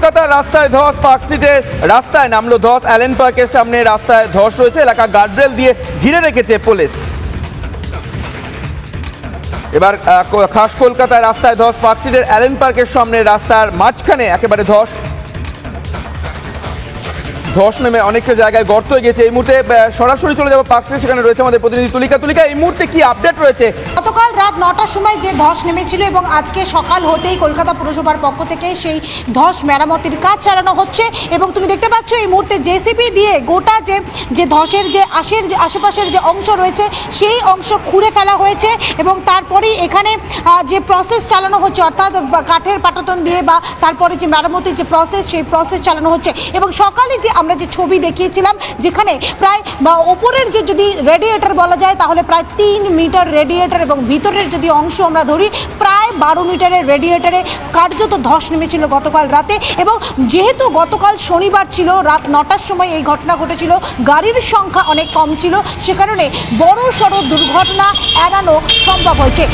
কলকাতার রাস্তায় ধস, পার্ক স্ট্রিটের রাস্তায় নামলো ধস, অ্যালেন পার্কের সামনে রাস্তায় ধস রয়েছে, এলাকা গার্ডরেল দিয়ে ঘিরে রেখেছে পুলিশ। এবার খাস কলকাতায় রাস্তায় ধস, পার্ক স্ট্রিটের অ্যালেন পার্কের সামনে রাস্তার মাঝখানে একেবারে ধস নেমে অনেকটা জায়গায় গর্ত হয়ে গেছে। এই মুহূর্তে সরাসরি চলে যাবো পার্ক স্ট্রিট, সেখানে রয়েছে আমাদের প্রতিনিধি তুলিকা। এই মুহূর্তে কি আপডেট রয়েছে? গতকাল রাত 9টার সময় যে ধস নেমেছিল এবং আজকে সকাল হতেই কলকাতা পুরসভার পক্ষ থেকে সেই ধস মেরামতির কাজ চালানো হচ্ছে এবং তুমি দেখতে পাচ্ছ এই মুহূর্তে জেসিবি দিয়ে গোটা যে ধসের যে আশেপাশের যে অংশ রয়েছে সেই অংশ খুঁড়ে ফেলা হয়েছে এবং তারপরেই এখানে যে প্রসেস চালানো হচ্ছে, অর্থাৎ কাঠের পাটাতন দিয়ে বা তারপরে যে মেরামতির যে প্রসেস, সেই প্রসেস চালানো হচ্ছে। এবং সকালে যে আমরা যে ছবি দেখিয়েছিলাম, যেখানে প্রায় বা ওপরের যে যদি রেডিয়েটার বলা যায় তাহলে প্রায় 3 মিটার রেডিয়েটার এবং ভিতরের যদি অংশ আমরা ধরি প্রায় 12 মিটারের রেডিয়েটারে কার্যত ধস নেমেছিল গতকাল রাতে। এবং যেহেতু গতকাল শনিবার ছিল, রাত 9টার সময় এই ঘটনা ঘটেছিল, গাড়ির সংখ্যা অনেক কম ছিল, সে কারণে বড় সড় দুর্ঘটনা এড়ানো সম্ভব হয়েছে।